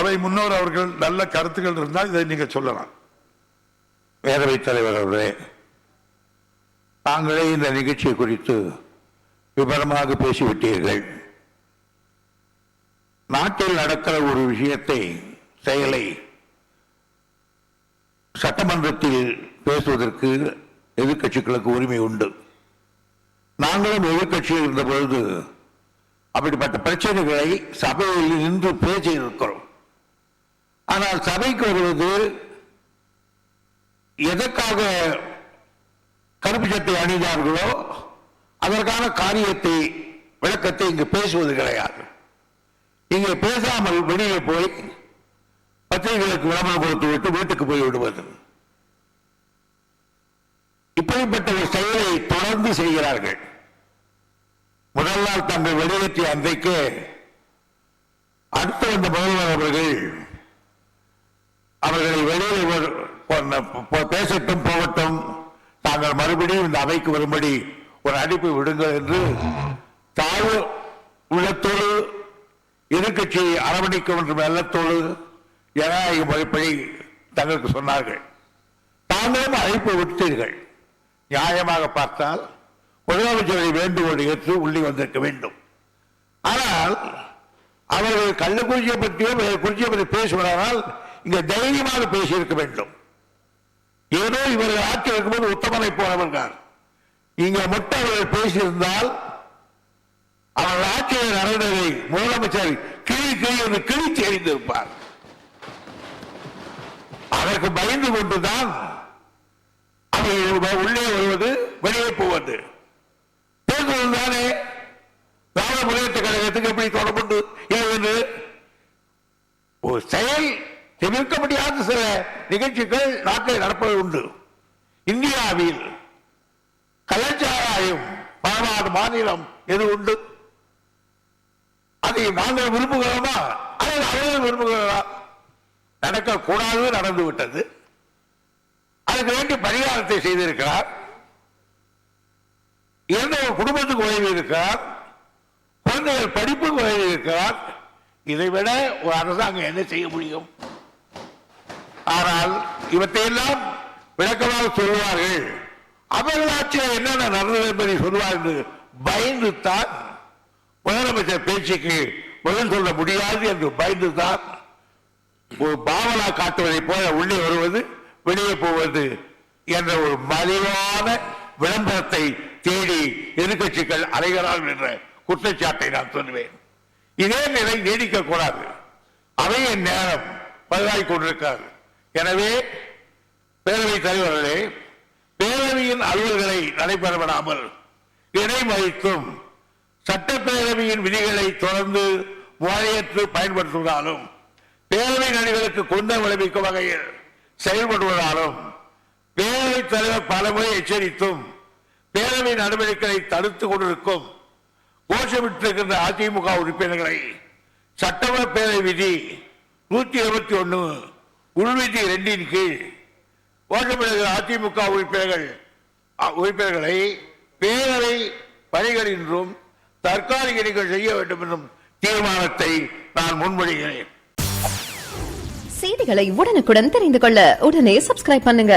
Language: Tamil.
சபை முன்னோர் அவர்கள் நல்ல கருத்துக்கள் இருந்தால் இதை நீங்க சொல்லலாம். பேரவைத் தலைவர் அவர்களே, தாங்களே இந்த நிகழ்ச்சி குறித்து விவரமாக பேசிவிட்டீர்கள். நாட்டில் நடக்கிற ஒரு விஷயத்தை, செயலை சட்டமன்றத்தில் பேசுவதற்கு எதிர்கட்சிகளுக்கு உரிமை உண்டு. நாங்களும் எதிர்கட்சியில் இருந்த பொழுது அப்படிப்பட்ட பிரச்சனைகளை சபையில் நின்று பேசியிருக்கிறோம். ஆனால் சபைக்கு வருவது எதற்காக கருப்பு சட்டை அணிந்தார்களோ அதற்கான காரியத்தை, விளக்கத்தை இங்கு பேசுவது கிடையாது. இங்கே பேசாமல் வெளியே போய் பத்திரிகைகளுக்கு விளம்பரம் கொடுத்து விட்டு வீட்டுக்கு போய் விடுவது, இப்படிப்பட்ட ஒரு செயலை தொடர்ந்து செய்கிறார்கள். முதல் நாள் தங்கள் வெளியேற்றிய அன்றைக்கு அடுத்து வந்த முதல்வர் அவர்களை வெளியில் பேசட்டும் போகட்டும், தாங்கள் மறுபடியும் இந்த அவைக்கு வரும்படி ஒரு அழைப்பு விடுங்கள் என்று தாழ்வு உள்ளத்தோடு எதிர்கட்சியை அரவணைக்க வேண்டும் எண்ணத்தோடு ஜனநாயக முறைப்படி தங்களுக்கு சொன்னார்கள். தாங்களும் அழைப்பு விட்டீர்கள். நியாயமாக பார்த்தால் முதலமைச்சரை வேண்டுகோள் ஏற்று உள்ளே வந்திருக்க வேண்டும். ஆனால் அவர்கள் கள்ளக்குறிச்சியை பற்றியோ குறிச்சியை பற்றி பேசுவதால் இங்க தைரியமாக பேசியிருக்க வேண்டும். ஏதோ இவர்கள் ஆட்சி இருக்கும்போது உத்தமனை போனவர்கள் இங்க மட்டும் அவர்கள் பேசியிருந்தால் அவர்கள் ஆட்சியில் நடந்ததை முதலமைச்சர் கிளி கிழித்து எறிந்திருப்பார். அதற்கு பயந்து கொண்டுதான் அவர்கள் உள்ளே வருவது, வெளியே போவது. தானே திராவிட முன்னேற்ற கழகத்துக்கு எப்படி தொடர்புண்டு என்று ஒரு செயல் தவிர்க்க முடியாத சில நிகழ்ச்சிகள் நாட்டில் நடப்பது உண்டு. இந்தியாவில் கலாச்சாரம் பலவாறு மாநிலம் எது உண்டு? அதை நாங்கள் விரும்புகிறோமா அல்லது அவர்கள் விரும்புகிறோமா? நடக்கக்கூடாது, நடந்து விட்டது. அதுக்கு வேண்டிய பரிகாரத்தை செய்திருக்கிறார். இரண்டு குடும்பத்துக்கு உதவி இருக்கிறார், குழந்தைகள் படிப்புக்கு உதவி இருக்கிறார். இதைவிட ஒரு அரசாங்கம் என்ன செய்ய முடியும்? ஆனால் இவற்றையெல்லாம் விளக்கமாக சொல்வார்கள். அவர்கள் ஆட்சியில் என்னென்ன நடந்தது என்பதை சொல்வார் என்று பயந்துத்தான் முதலமைச்சர் பேச்சுக்கு பதில் சொல்ல முடியாது என்று பயந்துதான் ஒரு பாவனா காட்டுவதை போல உள்ளே வருவது, வெளியே போவது என்ற ஒரு மலிவான விளம்பரத்தை தேடி எதிர்கட்சிகள் அலைகிறார்கள் என்ற குற்றச்சாட்டை நான் சொல்லுவேன். இதே நிலை நீடிக்க கூடாது. அவையின் நேரம் பதிவாகிக் கொண்டிருக்கிறது. எனவே பேரவைத் தலைவர்களே, பேரவையின் அலுவல்களை நடைபெற விடாமல் இடைமறித்தும் சட்டப்பேரவையின் விதிகளை தொடர்ந்து முறையற்று பயன்படுத்துவதாலும் பேரவை நடிகளுக்கு கொந்தம் விளைவிக்கும் வகையில் செயல்படுவதாலும் பேரவைத் தலைவர் பலமுறை எச்சரித்தும் பேரவை நடவடிக்கைகளை தடுத்துக் கொண்டிருக்கும் கோஷமிட்டிருக்கின்ற அதிமுக உறுப்பினர்களை சட்டமன்ற பேரவை விதி 121 உள்விதி 2 கீழ் கோஷமிடுகிற அதிமுக உறுப்பினர்களை பேரவை பணிகளின்றும் தற்காலிக நீக்கம் செய்ய வேண்டும் என்னும் தீர்மானத்தை நான் முன்மொழிகிறேன். செய்திகளை உடனுக்குடன் தெரிந்து கொள்ள உடனே சப்ஸ்கிரைப் பண்ணுங்க.